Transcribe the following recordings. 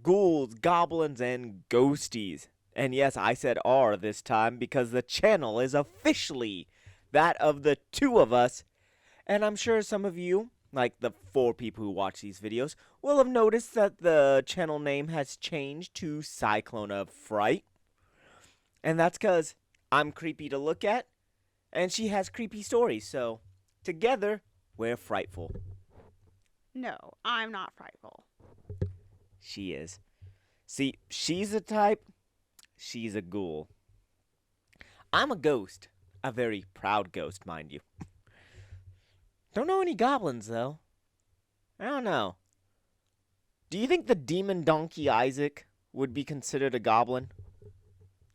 ghouls, goblins, and ghosties. And yes, I said "are" this time because the channel is officially that of the two of us. And I'm sure some of you, like the 4 people who watch these videos, will have noticed that the channel name has changed to Cyclone of Fright. And that's because I'm creepy to look at, and she has creepy stories, so together, we're frightful. No, I'm not frightful. She is. See, she's a type, she's a ghoul. I'm a ghost. A very proud ghost, mind you. Don't know any goblins, though. I don't know. Do you think the demon donkey Isaac would be considered a goblin?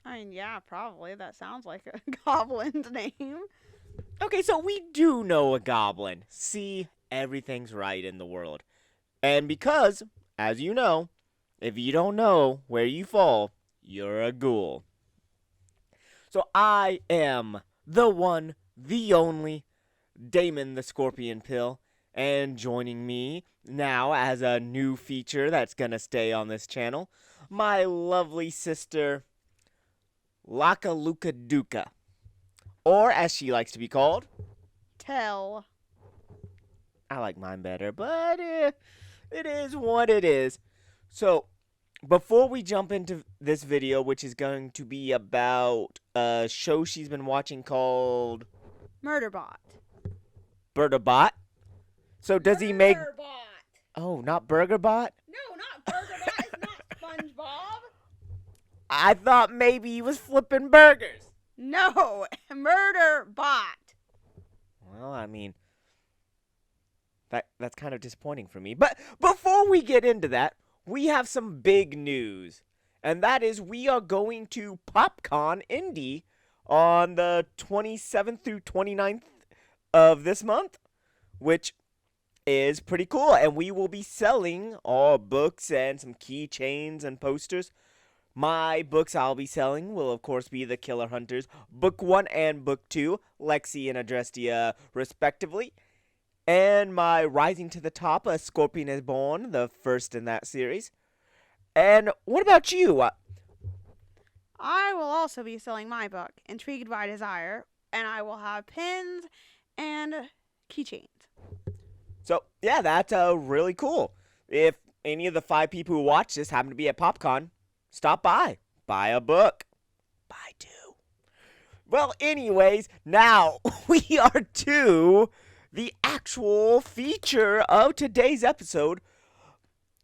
I mean, yeah, probably. That sounds like a goblin's name. Okay, so we do know a goblin. See, everything's right in the world. And because, as you know, if you don't know where you fall, you're a ghoul. So I am the one, the only, Damon the Scorpion Pill. And joining me now as a new feature that's going to stay on this channel, my lovely sister, Laka Luka Duka. Or, as she likes to be called, Tell. I like mine better, but it is what it is. So, before we jump into this video, which is going to be about a show she's been watching called Murderbot. Murderbot. So, does he make... Murderbot. Oh, not Burgerbot? No, not Burgerbot. It's not SpongeBob. I thought maybe he was flipping burgers. No, Murderbot. Well, I mean, that's kind of disappointing for me. But before we get into that, we have some big news. And that is we are going to Popcon Indy on the 27th through 29th of this month, which is pretty cool. And we will be selling all books and some keychains and posters. My books I'll be selling will, of course, be The Killer Hunters, Book 1 and Book 2, Lexi and Adrestia, respectively. And my Rising to the Top, A Scorpion is Born, the first in that series. And what about you? I will also be selling my book, Intrigued by Desire, and I will have pins and keychains. So, yeah, that's really cool. If any of the 5 people who watch this happen to be at Popcon, stop by. Buy a book. Buy 2. Well, anyways, now we are to the actual feature of today's episode.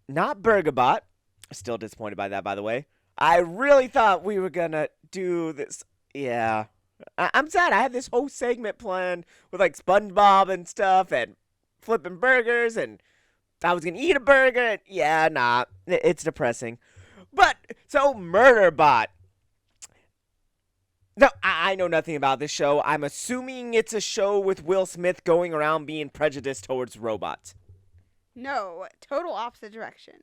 Not Burgerbot. Still disappointed by that, by the way. I really thought we were going to do this. Yeah. I'm sad. I had this whole segment planned with, like, SpongeBob and stuff and flipping burgers, and I was going to eat a burger. Yeah, nah. It's depressing. But, so, Murderbot. No, I know nothing about this show. I'm assuming it's a show with Will Smith going around being prejudiced towards robots. No, total opposite direction.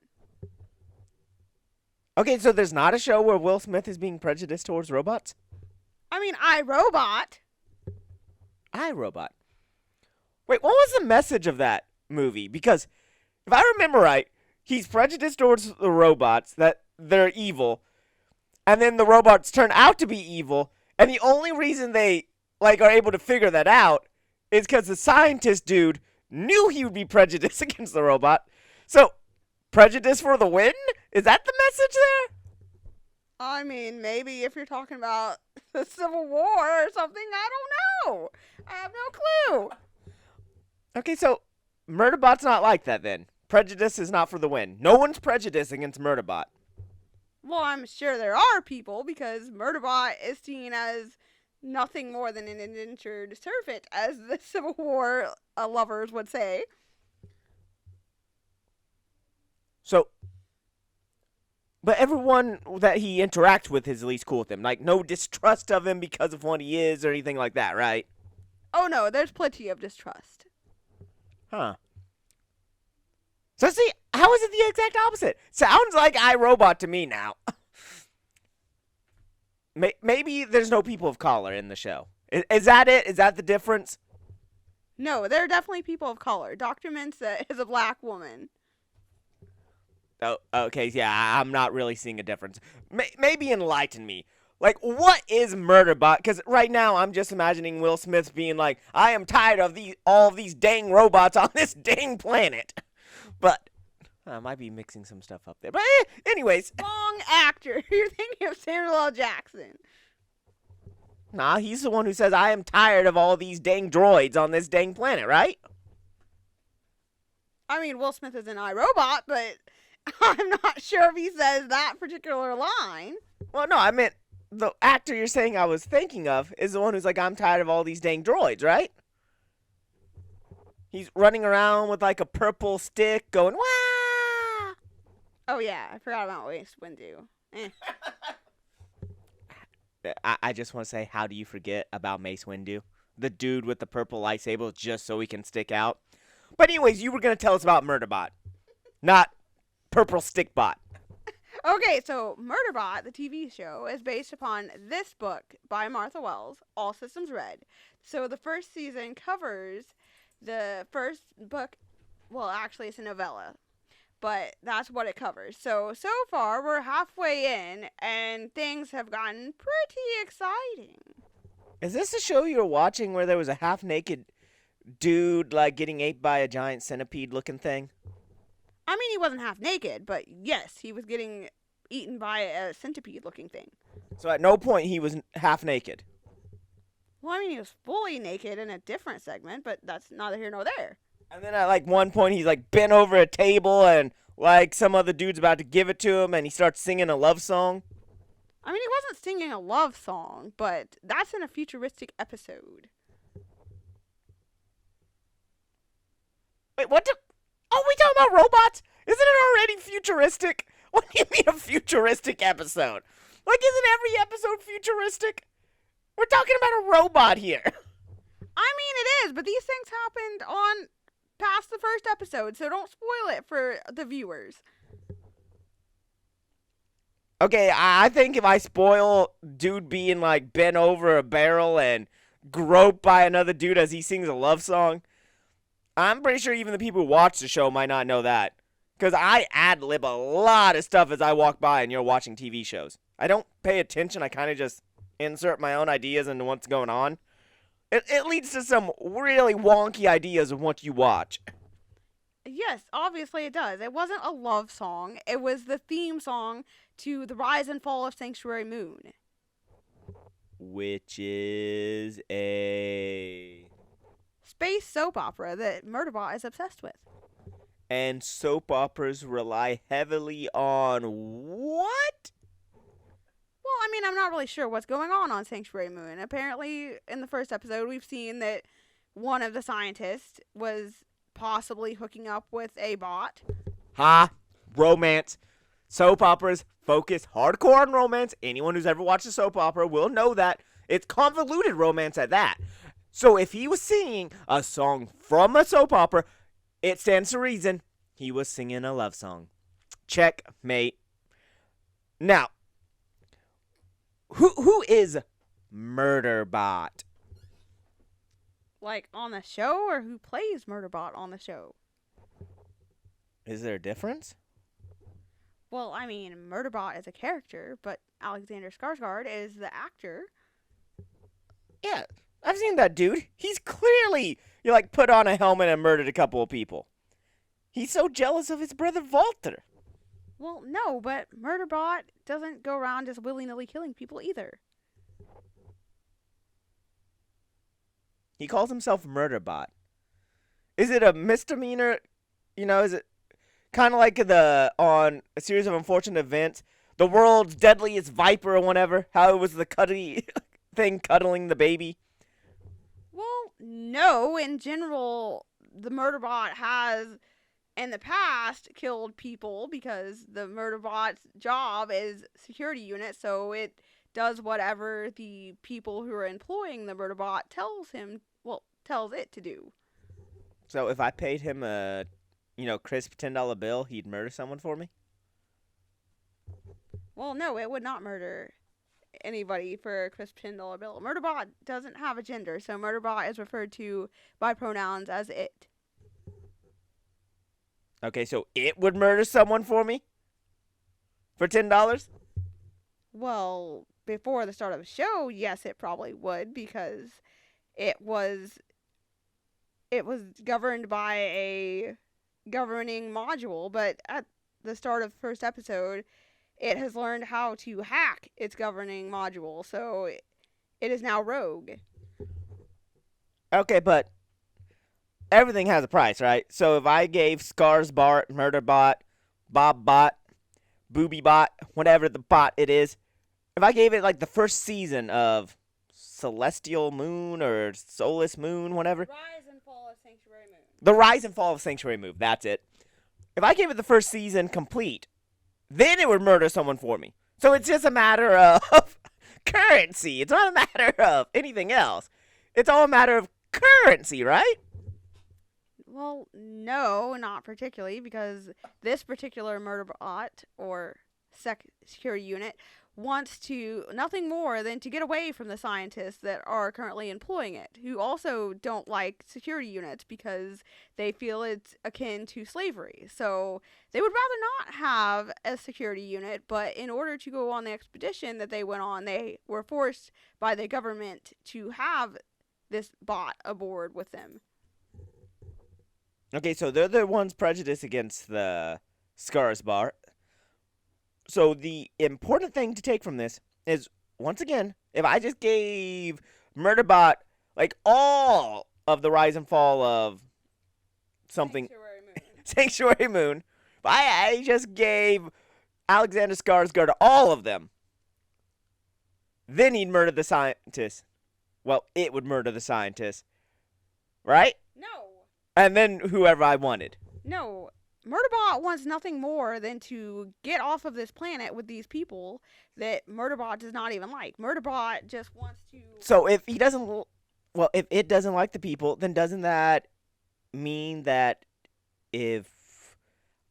Okay, so there's not a show where Will Smith is being prejudiced towards robots? I mean, iRobot. iRobot. Wait, what was the message of that movie? Because, if I remember right, he's prejudiced towards the robots, that they're evil, and then the robots turn out to be evil, and the only reason they, like, are able to figure that out is because the scientist dude knew he would be prejudiced against the robot. So, prejudice for the win? Is that the message there? I mean, maybe if you're talking about the Civil War or something, I don't know. I have no clue. Okay, so Murderbot's not like that then. Prejudice is not for the win. No one's prejudiced against Murderbot. Well, I'm sure there are people because Murderbot is seen as nothing more than an indentured servant, as the Civil War lovers would say. So, but everyone that he interacts with is at least cool with him. Like, no distrust of him because of what he is or anything like that, right? Oh no, there's plenty of distrust. Huh. So see, how is it the exact opposite? Sounds like iRobot to me now. Maybe there's no people of color in the show. Is that it? Is that the difference? No, there are definitely people of color. Dr. Mensa is a black woman. Oh, okay, yeah, I'm not really seeing a difference. Maybe enlighten me. Like, what is Murderbot? Because right now I'm just imagining Will Smith being like, "I am tired of all of these dang robots on this dang planet." But I might be mixing some stuff up there. But anyways, Wrong actor. You're thinking of Samuel L. Jackson. nah, he's the one who says, "I am tired of all these dang droids on this dang planet," right? I mean, Will Smith is an iRobot, but I'm not sure if he says that particular line. Well, no, I meant the actor you're saying I was thinking of is the one who's like, "I'm tired of all these dang droids," right? He's running around with like a purple stick going, "Wah!" Oh, yeah, I forgot about Mace Windu. I just want to say, how do you forget about Mace Windu? The dude with the purple lightsaber just so he can stick out. But anyways, you were going to tell us about Murderbot, not Purple Stickbot. Okay, so Murderbot, the TV show, is based upon this book by Martha Wells, All Systems Red. So the first season covers the first book. Well, actually, it's a novella, but that's what it covers. So far, we're halfway in, and things have gotten pretty exciting. Is this the show you were watching where there was a half-naked dude like getting ate by a giant centipede-looking thing? I mean, he wasn't half naked, but yes, he was getting eaten by a centipede-looking thing. So at no point he was half naked. Well, I mean, he was fully naked in a different segment, but that's neither here nor there. And then at like one point he's like bent over a table and like some other dude's about to give it to him and he starts singing a love song. I mean, he wasn't singing a love song, but that's in a futuristic episode. Wait, what? Oh, we talking about robots? Isn't it already futuristic? What do you mean a futuristic episode? Like, isn't every episode futuristic? We're talking about a robot here. I mean, it is, but these things happened on past the first episode, so don't spoil it for the viewers. Okay, I think if I spoil dude being like bent over a barrel and groped by another dude as he sings a love song, I'm pretty sure even the people who watch the show might not know that. Because I ad-lib a lot of stuff as I walk by and you're watching TV shows. I don't pay attention, I kind of just insert my own ideas into what's going on. It leads to some really wonky ideas of what you watch. Yes, obviously it does. It wasn't a love song. It was the theme song to The Rise and Fall of Sanctuary Moon. Which is a space soap opera that Murderbot is obsessed with. And soap operas rely heavily on what? Well, I mean, I'm not really sure what's going on Sanctuary Moon. Apparently, in the first episode, we've seen that one of the scientists was possibly hooking up with a bot. Romance. Soap operas focus hardcore on romance. Anyone who's ever watched a soap opera will know that. It's convoluted romance at that. So if he was singing a song from a soap opera, it stands to reason he was singing a love song. Checkmate. Now, who is Murderbot? Like on the show, or who plays Murderbot on the show? Is there a difference? Well, I mean, Murderbot is a character, but Alexander Skarsgard is the actor. Yeah, I've seen that dude. He's clearly, put on a helmet and murdered a couple of people. He's so jealous of his brother Walter. Well, no, but Murderbot doesn't go around just willy-nilly killing people either. He calls himself Murderbot. Is it a misdemeanor? Is it kind of like on a series of unfortunate events, the world's deadliest viper or whatever, how it was the cuddly thing cuddling the baby? Well, no. In general, the Murderbot has, in the past, killed people because the Murderbot's job is security unit, so it does whatever the people who are employing the Murderbot tells it to do. So if I paid him a, crisp $10 bill, he'd murder someone for me? Well, no, it would not murder anybody for a crisp $10 bill. Murderbot doesn't have a gender, so Murderbot is referred to by pronouns as it. Okay, so it would murder someone for me? For $10? Well, before the start of the show, yes, it probably would because it was it was governed by a governing module, but at the start of the first episode, it has learned how to hack its governing module, so it is now rogue. Okay, but everything has a price, right? So if I gave Skarsgard, Murderbot, Bobbot, Boobybot, whatever the bot it is, if I gave it like the first season of Celestial Moon or Solus Moon, whatever. Rise and Fall of Sanctuary Moon. The Rise and Fall of Sanctuary Moon, that's it. If I gave it the first season complete, then it would murder someone for me. So it's just a matter of currency. It's not a matter of anything else. It's all a matter of currency, right? Well, no, not particularly, because this particular Murderbot or security unit wants to nothing more than to get away from the scientists that are currently employing it, who also don't like security units because they feel it's akin to slavery. So they would rather not have a security unit, but in order to go on the expedition that they went on, they were forced by the government to have this bot aboard with them. Okay, so they're the ones prejudiced against the Skarsgard. So the important thing to take from this is, once again, if I just gave Murderbot like all of the rise and fall of something Sanctuary Moon, if I just gave Alexander Skarsgard all of them, then he'd murder the scientist. Well, it would murder the scientist, right? No. And then whoever I wanted. No. Murderbot wants nothing more than to get off of this planet with these people that Murderbot does not even like. Murderbot just wants to... So if he doesn't... Well, if it doesn't like the people, then doesn't that mean that if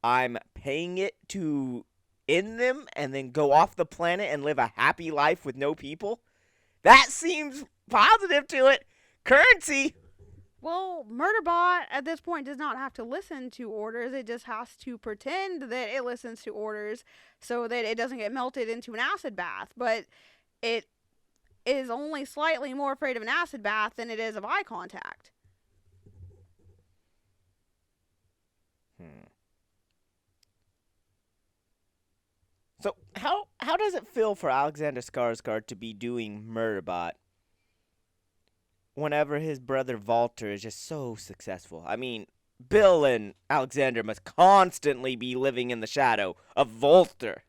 I'm paying it to end them and then go off the planet and live a happy life with no people? That seems positive to it. Currency... Well, Murderbot at this point does not have to listen to orders. It just has to pretend that it listens to orders so that it doesn't get melted into an acid bath. But it is only slightly more afraid of an acid bath than it is of eye contact. So how does it feel for Alexander Skarsgard to be doing Murderbot whenever his brother Walter is just so successful? I mean, Bill and Alexander must constantly be living in the shadow of Walter.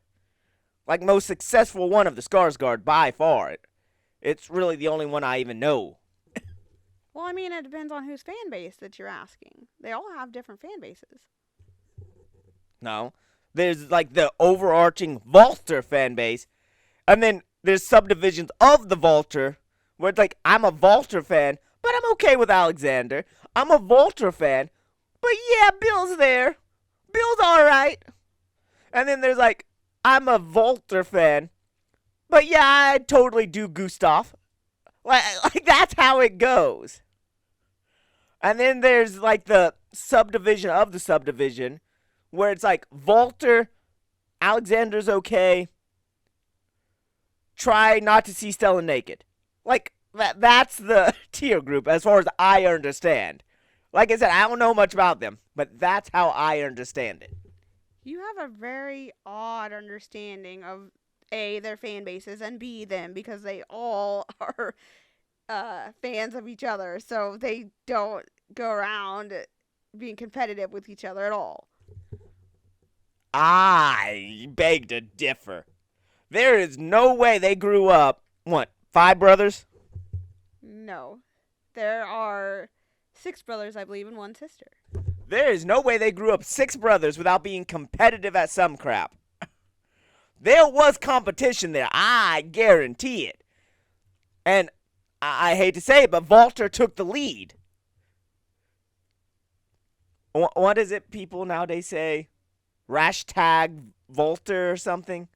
Like most successful one of the Skarsgard by far. It's really the only one I even know. Well, I mean, it depends on whose fan base that you're asking. They all have different fan bases. No. There's like the overarching Walter fan base. And then there's subdivisions of the Walter where it's like, I'm a Walter fan, but I'm okay with Alexander. I'm a Walter fan, but yeah, Bill's there. Bill's alright. And then there's like, I'm a Walter fan, but yeah, I totally do Gustav. Like that's how it goes. And then there's like the subdivision of the subdivision where it's like, Walter, Alexander's okay. Try not to see Stella naked. Like, that's the tier group as far as I understand. Like I said, I don't know much about them, but that's how I understand it. You have a very odd understanding of A, their fan bases, and B, them, because they all are fans of each other, so they don't go around being competitive with each other at all. I beg to differ. There is no way they grew up, 5 brothers? No. There are 6 brothers, I believe, and 1 sister. There is no way they grew up 6 brothers without being competitive at some crap. There was competition there, I guarantee it. And I hate to say it, but Walter took the lead. What is it people nowadays say? Hashtag Walter or something?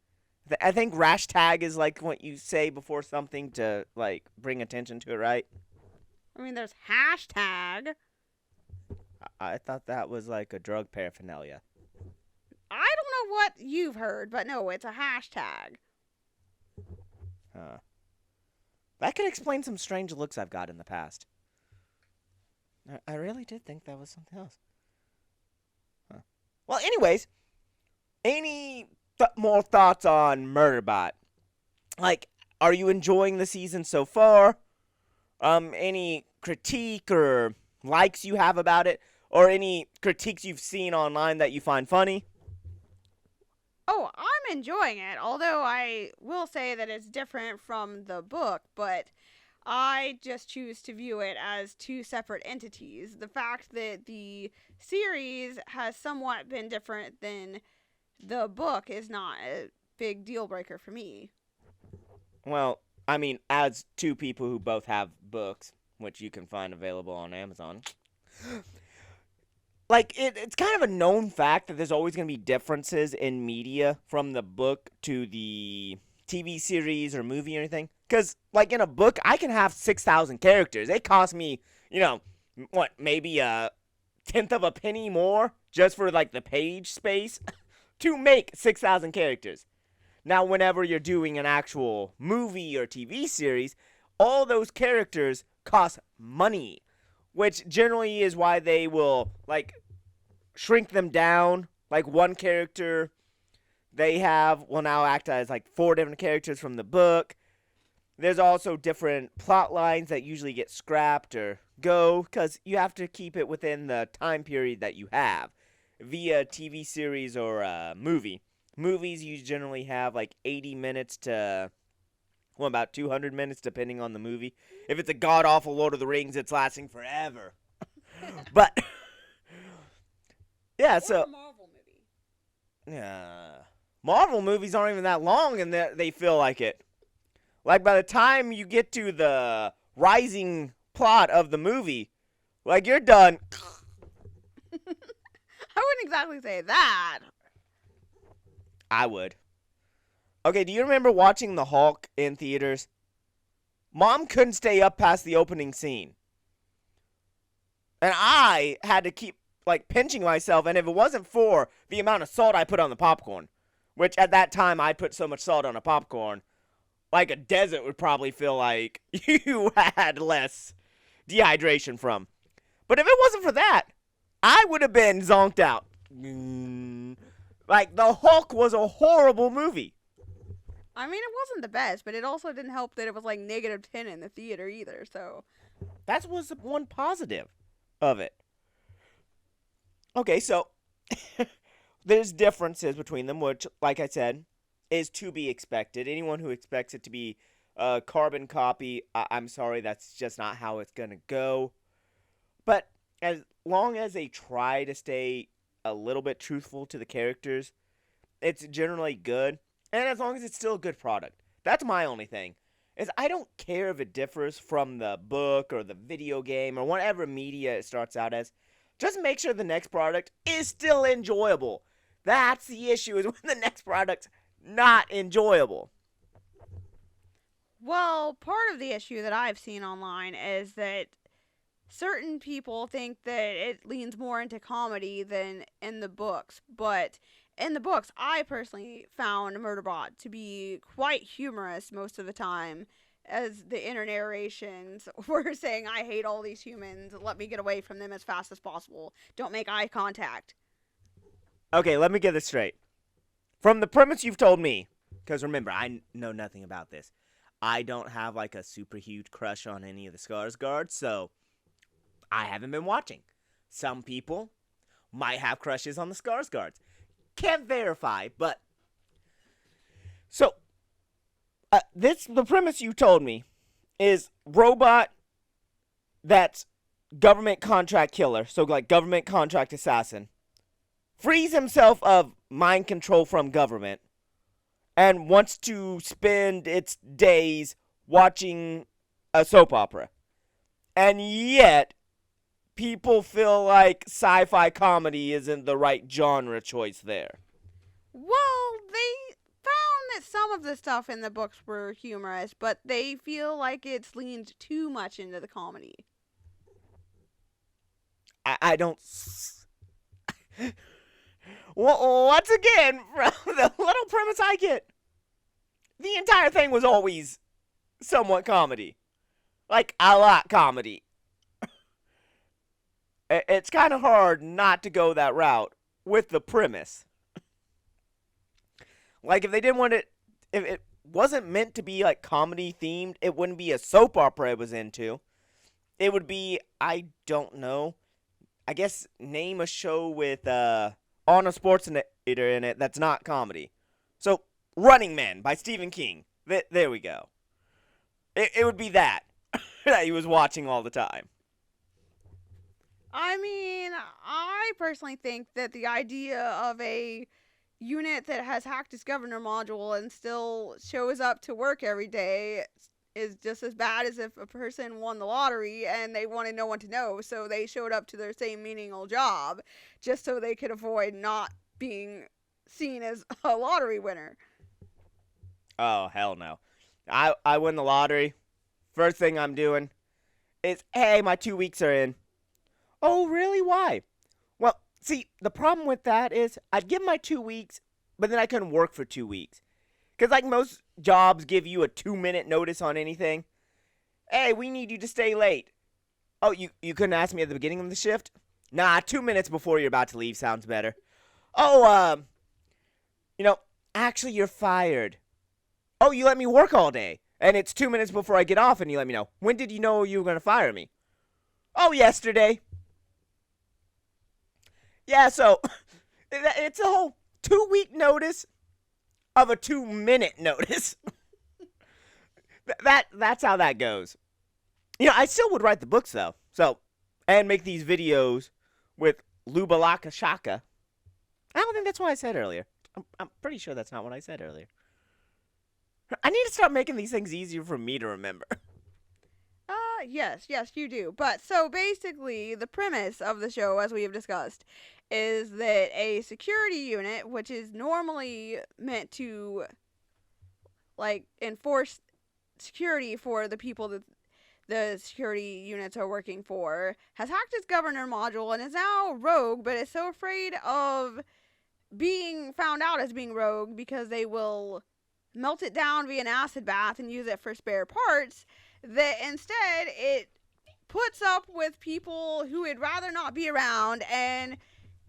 I think hashtag is like what you say before something to like bring attention to it, right? I mean, there's hashtag. I thought that was like a drug paraphernalia. I don't know what you've heard, but no, it's a hashtag. Huh. That could explain some strange looks I've got in the past. I really did think that was something else. Huh. Well, anyways, any more thoughts on Murderbot? Like, are you enjoying the season so far? Any critique or likes you have about it? Or any critiques you've seen online that you find funny? Oh, I'm enjoying it, although I will say that it's different from the book, but I just choose to view it as two separate entities. The fact that the series has somewhat been different than the book is not a big deal breaker for me. Well, I mean, as two people who both have books, which you can find available on Amazon, like it's kind of a known fact that there's always going to be differences in media from the book to the TV series or movie or anything. Because, like, in a book, I can have 6,000 characters. It costs me, what, maybe a tenth of a penny more just for, like, the page space to make 6,000 characters. Now, whenever you're doing an actual movie or TV series, all those characters cost money, which generally is why they will, like, shrink them down. Like, one character will now act as, like, 4 different characters from the book. There's also different plot lines that usually get scrapped or go, because you have to keep it within the time period that you have via TV series or a movie. Movies, you generally have, like, 80 minutes to, well, about 200 minutes, depending on the movie. If it's a god-awful Lord of the Rings, it's lasting forever. But, yeah, so... Or a Marvel movie. Marvel movies aren't even that long, and they feel like it. Like, by the time you get to the rising plot of the movie, like, you're done. I wouldn't exactly say that. I would. Okay, do you remember watching The Hulk in theaters? Mom couldn't stay up past the opening scene. And I had to keep, like, pinching myself, and if it wasn't for the amount of salt I put on the popcorn, which at that time I'd put so much salt on a popcorn, like a desert would probably feel like you had less dehydration from. But if it wasn't for that, I would have been zonked out. Like, The Hulk was a horrible movie. I mean, it wasn't the best, but it also didn't help that it was like -10 in the theater either, so. That was the one positive of it. Okay, so there's differences between them, which, like I said, is to be expected. Anyone who expects it to be a carbon copy, I'm sorry, that's just not how it's going to go. But as long as they try to stay a little bit truthful to the characters, it's generally good. And as long as it's still a good product. That's my only thing. Is I don't care if it differs from the book or the video game or whatever media it starts out as. Just make sure the next product is still enjoyable. That's the issue, is when the next product's not enjoyable. Well, part of the issue that I've seen online is that certain people think that it leans more into comedy than in the books, but in the books, I personally found Murderbot to be quite humorous most of the time, as the inner narrations were saying, I hate all these humans, let me get away from them as fast as possible, don't make eye contact. Okay, let me get this straight. From the premise you've told me, because remember, I know nothing about this, I don't have like a super huge crush on any of the Skarsgard, so I haven't been watching. Some people might have crushes on the Skarsgards. Can't verify, but... So, the premise you told me is robot that's government contract killer, so like government contract assassin, frees himself of mind control from government, and wants to spend its days watching a soap opera. And yet, people feel like sci-fi comedy isn't the right genre choice there. Well, they found that some of the stuff in the books were humorous, but they feel like it's leaned too much into the comedy. I don't. Well, once again, from the little premise I get, the entire thing was always somewhat comedy. Like, a lot comedy. It's kind of hard not to go that route with the premise. Like, if they didn't want it, if it wasn't meant to be, like, comedy themed, it wouldn't be a soap opera it was into. It would be, I don't know, I guess name a show with Arnold Schwarzenegger in it that's not comedy. So, Running Man by Stephen King. There we go. It would be that that he was watching all the time. I mean, I personally think that the idea of a unit that has hacked its governor module and still shows up to work every day is just as bad as if a person won the lottery and they wanted no one to know, so they showed up to their same menial job just so they could avoid not being seen as a lottery winner. Oh, hell no. I win the lottery. First thing I'm doing is, hey, my 2 weeks are in. Oh, really? Why? Well, see, the problem with that is I'd give my 2 weeks, but then I couldn't work for 2 weeks. Because, like, most jobs give you a 2-minute notice on anything. Hey, we need you to stay late. Oh, you couldn't ask me at the beginning of the shift? Nah, 2 minutes before you're about to leave sounds better. Oh, actually, you're fired. Oh, you let me work all day. And it's 2 minutes before I get off and you let me know. When did you know you were going to fire me? Oh, yesterday. Yeah, so it's a whole 2-week notice of a 2-minute notice. That's how that goes. I still would write the books though. So, and make these videos with Lubalaka Shaka. I don't think that's what I said earlier. I'm pretty sure that's not what I said earlier. I need to start making these things easier for me to remember. Yes, you do. But so basically, the premise of the show, as we have discussed, is that a security unit, which is normally meant to, like, enforce security for the people that the security units are working for, has hacked its governor module and is now rogue, but is so afraid of being found out as being rogue because they will melt it down via an acid bath and use it for spare parts, that instead it puts up with people who would rather not be around, and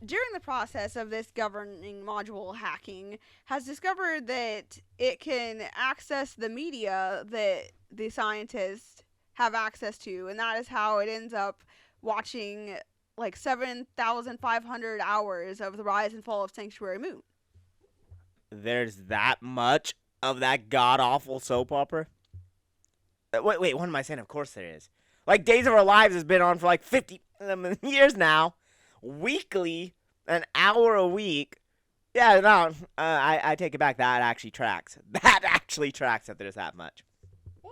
during the process of this governing module hacking has discovered that it can access the media that the scientists have access to, and that is how it ends up watching like 7,500 hours of the rise and fall of Sanctuary Moon. There's that much of that god-awful soap opera? Wait, what am I saying? Of course there is. Like, Days of Our Lives has been on for like 50 years now. Weekly, an hour a week. Yeah, no, I take it back. That actually tracks. That actually tracks that there's that much. Well,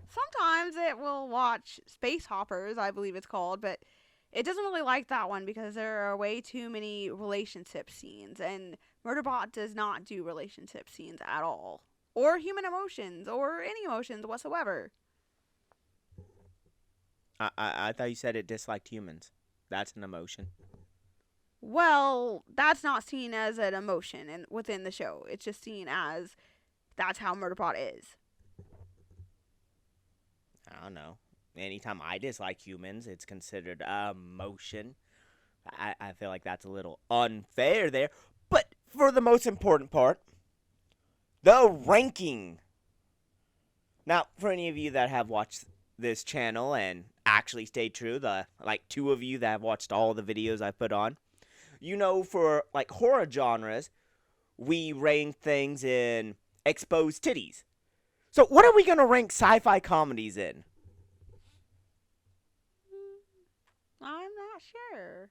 sometimes it will watch Space Hoppers, I believe it's called, but it doesn't really like that one because there are way too many relationship scenes, and Murderbot does not do relationship scenes at all. Or human emotions, or any emotions whatsoever. I thought you said it disliked humans. That's an emotion. Well, that's not seen as an emotion within the show. It's just seen as that's how Murderbot is. I don't know. Anytime I dislike humans, it's considered emotion. I feel like that's a little unfair there. But for the most important part, the ranking. Now, for any of you that have watched this channel and actually stayed true, the like 2 of you that have watched all the videos I put on, for like horror genres, we rank things in exposed titties. So what are we going to rank sci-fi comedies in? I'm not sure.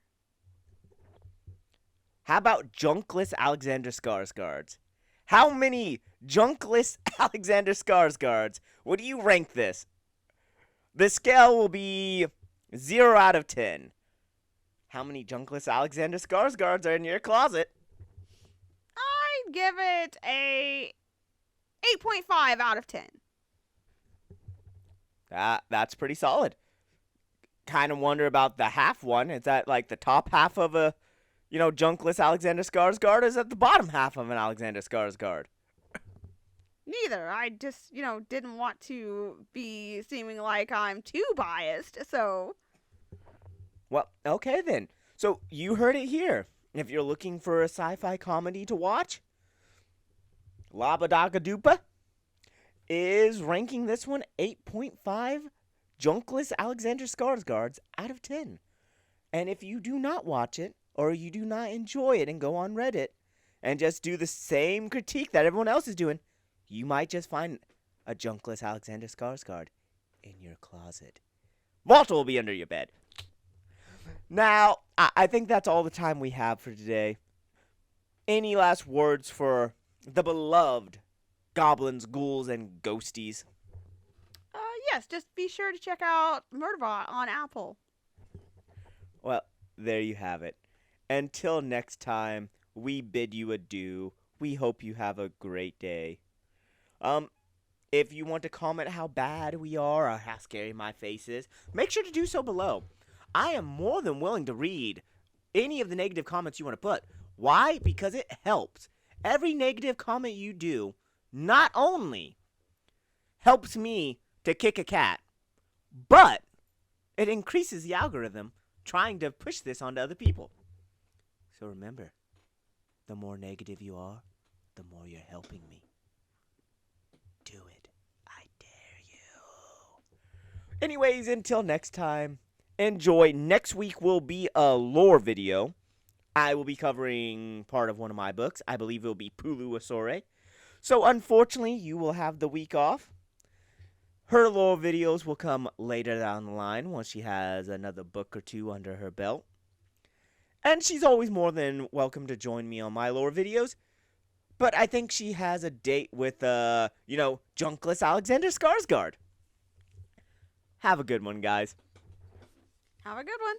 How about Junkless Alexander Skarsgards? How many Junkless Alexander Skarsgards would you rank this? The scale will be 0 out of 10. How many Junkless Alexander Skarsgards are in your closet? I'd give it a 8.5 out of 10. That's pretty solid. kind of wonder about the half one. Is that like the top half of a, Junkless Alexander Skarsgard? Or is that the bottom half of an Alexander Skarsgard? Neither. I just, didn't want to be seeming like I'm too biased, so. Well, okay then. So you heard it here. If you're looking for a sci-fi comedy to watch, Labadagadoopa is ranking this one 8.5 Junkless Alexander Skarsgards out of 10. And if you do not watch it, or you do not enjoy it and go on Reddit and just do the same critique that everyone else is doing, you might just find a Junkless Alexander Skarsgard in your closet. Walter will be under your bed. Now, I think that's all the time we have for today. Any last words for the beloved goblins, ghouls, and ghosties? Yes, just be sure to check out Murderbot on Apple. Well, there you have it. Until next time, we bid you adieu. We hope you have a great day. If you want to comment how bad we are or how scary my face is, make sure to do so below. I am more than willing to read any of the negative comments you want to put. Why? Because it helps. Every negative comment you do not only helps me to kick a cat, but it increases the algorithm trying to push this onto other people. So remember, the more negative you are, the more you're helping me. Do it. I dare you. Anyways, until next time, enjoy. Next week will be a lore video. I will be covering part of one of my books. I believe it will be Pulu Asore. So unfortunately, you will have the week off. Her lore videos will come later down the line once she has another book or two under her belt. And she's always more than welcome to join me on my lore videos. But I think she has a date with, Junkless Alexander Skarsgard. Have a good one, guys. Have a good one.